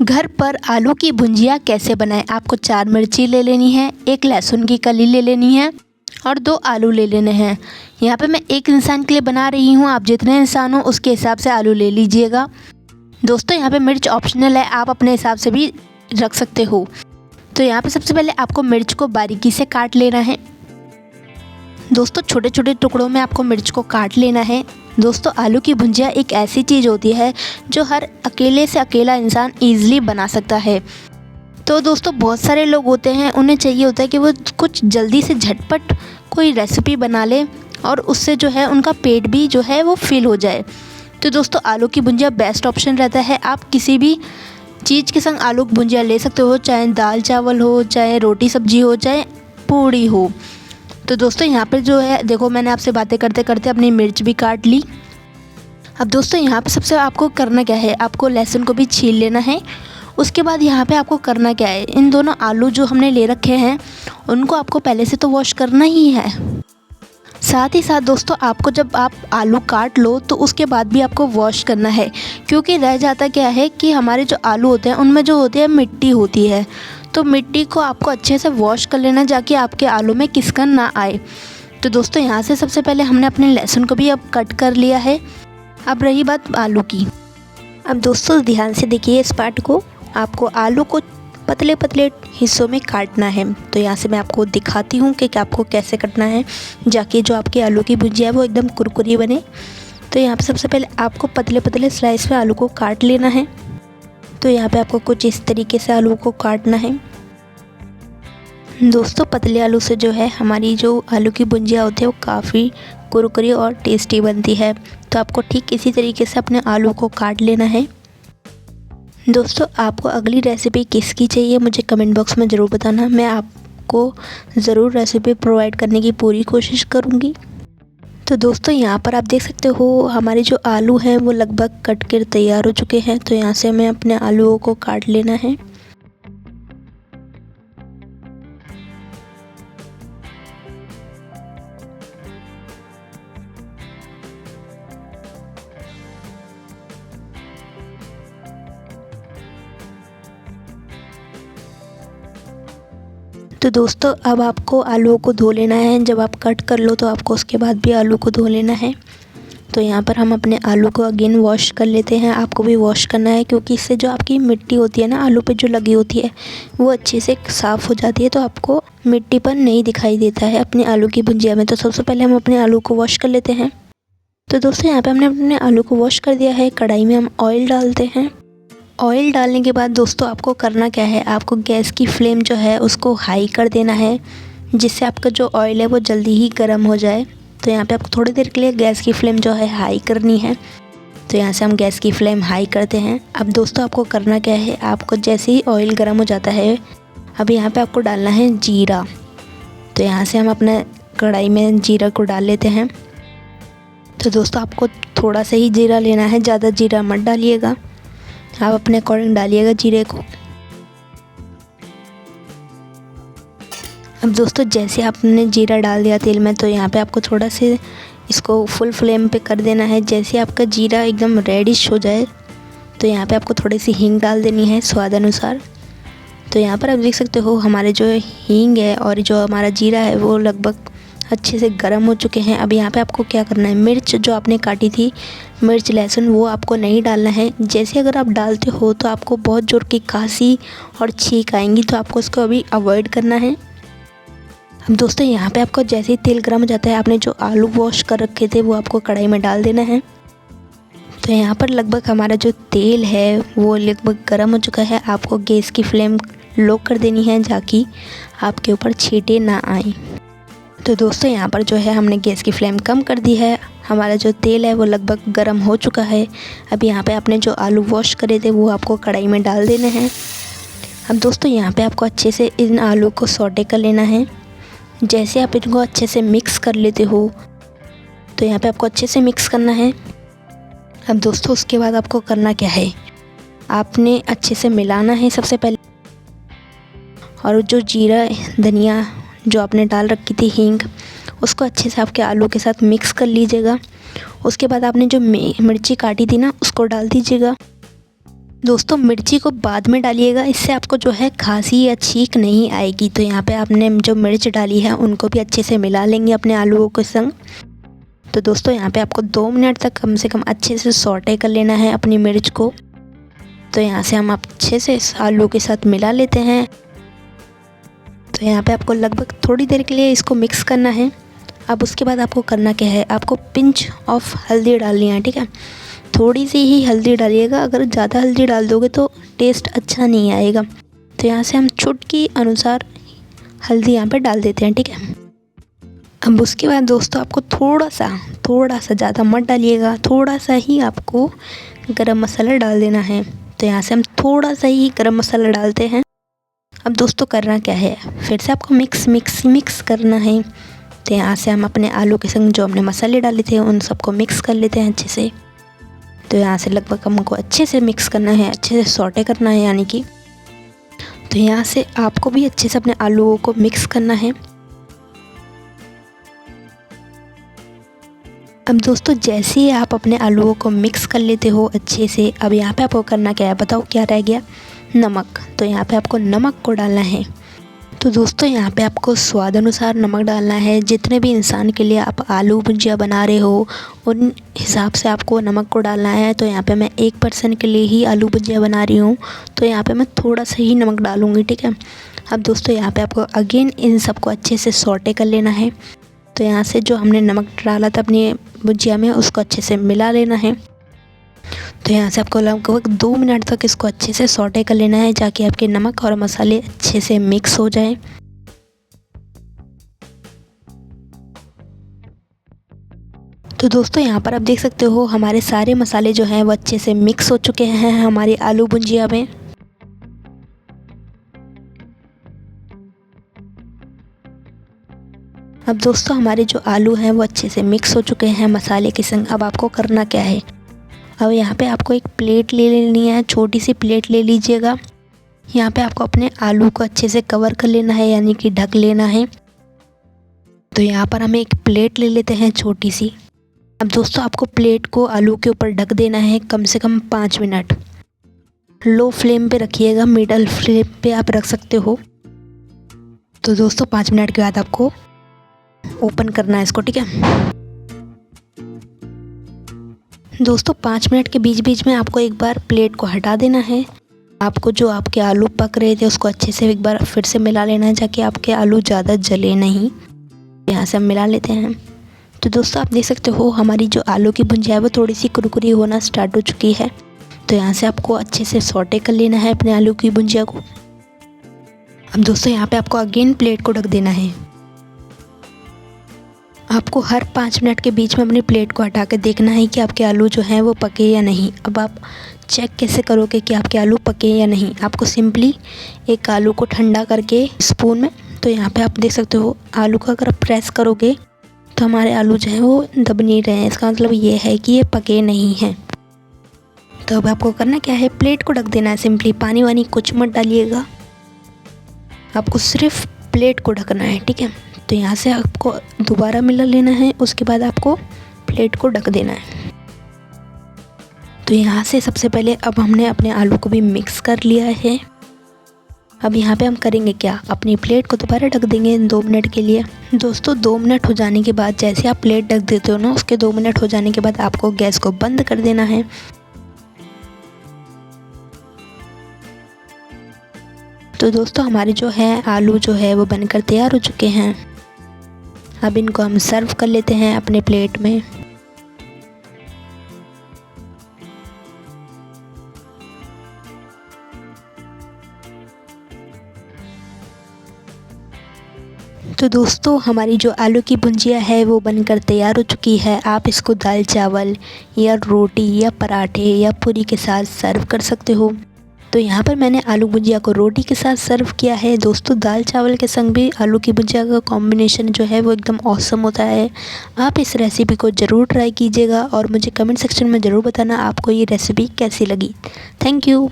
घर पर आलू की भुंजिया कैसे बनाएं। आपको 4 मिर्ची ले लेनी है, 1 लहसुन की कली ले लेनी है और 2 आलू ले लेने हैं। यहाँ पे मैं 1 इंसान के लिए बना रही हूँ, आप जितने इंसान हो उसके हिसाब से आलू ले लीजिएगा। दोस्तों यहाँ पे मिर्च ऑप्शनल है, आप अपने हिसाब से भी रख सकते हो। तो यहाँ पे सबसे पहले आपको मिर्च को बारीकी से काट लेना है। दोस्तों छोटे छोटे टुकड़ों में आपको मिर्च को काट लेना है। दोस्तों आलू की भुंजिया एक ऐसी चीज़ होती है जो हर अकेले से अकेला इंसान ईज़िली बना सकता है। तो दोस्तों बहुत सारे लोग होते हैं, उन्हें चाहिए होता है कि वो कुछ जल्दी से झटपट कोई रेसिपी बना ले और उससे जो है उनका पेट भी जो है वो फिल हो जाए। तो दोस्तों आलू की भुंजिया बेस्ट ऑप्शन रहता है। आप किसी भी चीज़ के संग आलू की भुंजिया ले सकते हो, चाहे दाल चावल हो, चाहे रोटी सब्जी हो, चाहे पूड़ी हो। तो दोस्तों यहाँ पर जो है देखो, मैंने आपसे बातें करते करते अपनी मिर्च भी काट ली। अब दोस्तों यहाँ पे सबसे आपको करना क्या है, आपको लहसुन को भी छील लेना है। उसके बाद यहाँ पे आपको करना क्या है, इन दोनों आलू जो हमने ले रखे हैं उनको आपको पहले से तो वॉश करना ही है। साथ ही साथ दोस्तों आपको जब आप आलू काट लो तो उसके बाद भी आपको वॉश करना है, क्योंकि रह जाता क्या है कि हमारे जो आलू होते हैं उनमें जो होती है मिट्टी होती है। तो मिट्टी को आपको अच्छे से वॉश कर लेना, जाके आपके आलू में किसकन ना आए। तो दोस्तों यहाँ से सबसे पहले हमने अपने लहसुन को भी अब कट कर लिया है। अब रही बात आलू की। अब दोस्तों ध्यान से देखिए इस पार्ट को, आपको आलू को पतले पतले हिस्सों में काटना है। तो यहाँ से मैं आपको दिखाती हूँ कि आपको कैसे काटना है, जाके जो आपकी आलू की भुजिया है वो एकदम कुरकुरी बने। तो यहाँ पे सबसे पहले आपको पतले पतले स्लाइस में आलू को काट लेना है। तो यहाँ पे आपको कुछ इस तरीके से आलू को काटना है। दोस्तों पतले आलू से जो है हमारी जो आलू की भुजिया होती है वो काफ़ी कुरकुरी और टेस्टी बनती है। तो आपको ठीक इसी तरीके से अपने आलू को काट लेना है। दोस्तों आपको अगली रेसिपी किसकी चाहिए मुझे कमेंट बॉक्स में ज़रूर बताना, मैं आपको ज़रूर रेसिपी प्रोवाइड करने की पूरी कोशिश करूँगी। तो दोस्तों यहाँ पर आप देख सकते हो हमारे जो आलू हैं वो लगभग कट कर तैयार हो चुके हैं। तो यहाँ से हमें अपने आलूओं को काट लेना है। तो दोस्तों अब आपको आलूओं को धो लेना है। जब आप कट कर लो तो आपको उसके बाद भी आलू को धो लेना है। तो यहाँ पर हम अपने आलू को अगेन वॉश कर लेते हैं। आपको भी वॉश करना है, क्योंकि इससे जो आपकी मिट्टी होती है ना आलू पे जो लगी होती है वो अच्छे से साफ़ हो जाती है। तो आपको मिट्टीपन नहीं दिखाई देता है अपने आलू की भुजिया में। तो सबसे पहले हम अपने आलू को वॉश कर लेते हैं। तो दोस्तों यहाँ पर हमने अपने आलू को वॉश कर दिया है। कढ़ाई में हम ऑयल डालते हैं। ऑयल डालने के बाद दोस्तों आपको करना क्या है, आपको गैस की फ्लेम जो है उसको हाई कर देना है, जिससे आपका जो ऑयल है वो जल्दी ही गर्म हो जाए। तो यहाँ पे आपको थोड़ी देर के लिए गैस की फ्लेम जो है हाई करनी है। तो यहाँ से हम गैस की फ्लेम हाई करते हैं। अब दोस्तों आपको करना क्या है, आपको जैसे ही ऑयल गर्म हो जाता है अब यहाँ पे आपको डालना है जीरा। तो यहाँ से हम अपने कढ़ाई में जीरा को डाल लेते हैं। तो दोस्तों आपको थोड़ा सा ही जीरा लेना है, ज़्यादा जीरा मत डालिएगा, आप अपने अकॉर्डिंग डालिएगा जीरे को। अब दोस्तों जैसे आपने जीरा डाल दिया तेल में, तो यहाँ पे आपको थोड़ा से इसको फुल फ्लेम पे कर देना है। जैसे आपका जीरा एकदम रेडिश हो जाए तो यहाँ पे आपको थोड़ी सी हींग डाल देनी है स्वाद अनुसार। तो यहाँ पर आप देख सकते हो हमारे जो हींग है और जो हमारा जीरा है वो लगभग अच्छे से गर्म हो चुके हैं। अब यहाँ पे आपको क्या करना है, मिर्च जो आपने काटी थी, मिर्च लहसुन, वो आपको नहीं डालना है। जैसे अगर आप डालते हो तो आपको बहुत जोर की खांसी और छींक आएंगी, तो आपको इसको अभी अवॉइड करना है। अब दोस्तों यहाँ पे आपको जैसे ही तेल गर्म हो जाता है, आपने जो आलू वॉश कर रखे थे वो आपको कढ़ाई में डाल देना है। तो यहाँ पर लगभग हमारा जो तेल है वो लगभग गर्म हो चुका है। आपको गैस की फ्लेम लो कर देनी है, ताकि आपके ऊपर छींटे ना आए। तो दोस्तों यहाँ पर जो है हमने गैस की फ्लेम कम कर दी है। हमारा जो तेल है वो लगभग गर्म हो चुका है। अब यहाँ पे आपने जो आलू वॉश करे थे वो आपको कढ़ाई में डाल देने हैं। अब दोस्तों यहाँ पे आपको अच्छे से इन आलू को सौटे कर लेना है। जैसे आप इनको अच्छे से मिक्स कर लेते हो, तो यहाँ पे आपको अच्छे से मिक्स करना है। अब दोस्तों उसके बाद आपको करना क्या है, आपने अच्छे से मिलाना है सबसे पहले। और जो जीरा धनिया जो आपने डाल रखी थी हींग, उसको अच्छे से आपके आलू के साथ मिक्स कर लीजिएगा। उसके बाद आपने जो मिर्ची काटी थी ना उसको डाल दीजिएगा। दोस्तों मिर्ची को बाद में डालिएगा, इससे आपको जो है खांसी या छींक नहीं आएगी। तो यहाँ पे आपने जो मिर्च डाली है उनको भी अच्छे से मिला लेंगे अपने आलूओं के संग। तो दोस्तों यहाँ पे आपको 2 मिनट तक कम से कम अच्छे से सौटे कर लेना है अपनी मिर्च को। तो यहाँ से हम अच्छे से इस आलू के साथ मिला लेते हैं। तो यहाँ पे आपको लगभग थोड़ी देर के लिए इसको मिक्स करना है। अब उसके बाद आपको करना क्या है, आपको पिंच ऑफ हल्दी डालनी है, ठीक है। थोड़ी सी ही हल्दी डालिएगा, अगर ज़्यादा हल्दी डाल दोगे तो टेस्ट अच्छा नहीं आएगा। तो यहाँ से हम चुटकी अनुसार हल्दी यहाँ पे डाल देते हैं, ठीक है। अब उसके बाद दोस्तों आपको थोड़ा सा ज़्यादा मत डालिएगा, थोड़ा सा ही आपको गरम मसाला डाल देना है। तो यहाँ से हम थोड़ा सा ही गरम मसाला डालते हैं। अब दोस्तों करना क्या है, फिर से आपको मिक्स करना है। तो यहाँ से हम अपने आलू के संग जो हमने मसाले डाले थे उन सबको मिक्स कर लेते हैं अच्छे से। तो यहाँ से लगभग हमको अच्छे से मिक्स करना है, अच्छे से सौटे करना है यानी कि। तो यहाँ से आपको भी अच्छे से अपने आलूओं को मिक्स करना है। अब दोस्तों जैसे ही आप अपने आलूओं को मिक्स कर लेते हो अच्छे से, अब यहाँ पे आपको करना क्या है बताओ, क्या रह गया, नमक। तो यहाँ पे आपको नमक को डालना है। तो दोस्तों यहाँ पे आपको स्वाद अनुसार नमक डालना है। जितने भी इंसान के लिए आप आलू भुजिया बना रहे हो उन हिसाब से आपको नमक को डालना है। तो यहाँ पे मैं 1 पर्सन के लिए ही आलू भुजिया बना रही हूँ, तो यहाँ पे मैं थोड़ा सा ही नमक डालूँगी, ठीक है। अब दोस्तों यहाँ पे आपको अगेन इन सबको अच्छे से सौटे कर लेना है। तो यहाँ से जो हमने नमक डाला था अपनी भुजिया में उसको अच्छे से मिला लेना है। तो यहाँ से आपको लगभग 2 मिनट तक इसको अच्छे से सौटे कर लेना है, ताकि आपके नमक और मसाले अच्छे से मिक्स हो जाएं। तो दोस्तों यहाँ पर आप देख सकते हो हमारे सारे मसाले जो हैं वो अच्छे से मिक्स हो चुके हैं हमारी आलू भुजिया में। अब दोस्तों हमारे जो आलू हैं वो अच्छे से मिक्स हो चुके हैं मसाले के संग। अब आपको करना क्या है, अब यहाँ पे आपको एक प्लेट ले लेनी है, छोटी सी प्लेट ले लीजिएगा। यहाँ पे आपको अपने आलू को अच्छे से कवर कर लेना है, यानी कि ढक लेना है। तो यहाँ पर हमें एक प्लेट ले लेते हैं छोटी सी। अब दोस्तों आपको प्लेट को आलू के ऊपर ढक देना है कम से कम 5 मिनट। लो फ्लेम पे रखिएगा, मिडल फ्लेम पे आप रख सकते हो। तो दोस्तों 5 मिनट के बाद आपको ओपन करना है इसको, ठीक है। दोस्तों 5 मिनट के बीच में आपको एक बार प्लेट को हटा देना है। आपको जो आपके आलू पक रहे थे उसको अच्छे से एक बार फिर से मिला लेना है, ताकि आपके आलू ज़्यादा जले नहीं। यहाँ से हम मिला लेते हैं। तो दोस्तों आप देख सकते हो हमारी जो आलू की भुजिया है वो थोड़ी सी कुरकुरी होना स्टार्ट हो चुकी है। तो यहाँ से आपको अच्छे से सौटे कर लेना है अपने आलू की भुजिया को। अब दोस्तों यहाँ पे आपको अगेन प्लेट को ढक देना है। आपको हर 5 मिनट के बीच में अपनी प्लेट को हटा के देखना है कि आपके आलू जो हैं वो पके या नहीं। अब आप चेक कैसे करोगे कि आपके आलू पके या नहीं, आपको सिंपली एक आलू को ठंडा करके स्पून में, तो यहाँ पे आप देख सकते हो आलू को अगर आप प्रेस करोगे तो हमारे आलू जो हैं वो दब नहीं रहे हैं, इसका मतलब ये है कि ये पके नहीं हैं। तो अब आपको करना क्या है, प्लेट को ढक देना है सिंपली, पानी वानी कुछ मत डालिएगा, आपको सिर्फ प्लेट को ढकना है, ठीक है। तो यहाँ से आपको दोबारा मिला लेना है, उसके बाद आपको प्लेट को ढक देना है। तो यहाँ से सबसे पहले अब हमने अपने आलू को भी मिक्स कर लिया है। अब यहाँ पे हम करेंगे क्या, अपनी प्लेट को दोबारा ढक देंगे 2 मिनट के लिए। दोस्तों 2 मिनट हो जाने के बाद, जैसे आप प्लेट ढक देते हो ना, उसके 2 मिनट हो जाने के बाद आपको गैस को बंद कर देना है। तो दोस्तों हमारे जो है आलू जो है वो बनकर तैयार हो चुके हैं। अब इनको हम सर्व कर लेते हैं अपने प्लेट में। तो दोस्तों हमारी जो आलू की भुजिया है वो बनकर तैयार हो चुकी है। आप इसको दाल चावल या रोटी या पराठे या पूरी के साथ सर्व कर सकते हो। तो यहाँ पर मैंने आलू भुजिया को रोटी के साथ सर्व किया है। दोस्तों दाल चावल के संग भी आलू की भुजिया का कॉम्बिनेशन जो है वो एकदम ऑसम होता है। आप इस रेसिपी को ज़रूर ट्राई कीजिएगा और मुझे कमेंट सेक्शन में ज़रूर बताना आपको ये रेसिपी कैसी लगी। Thank you.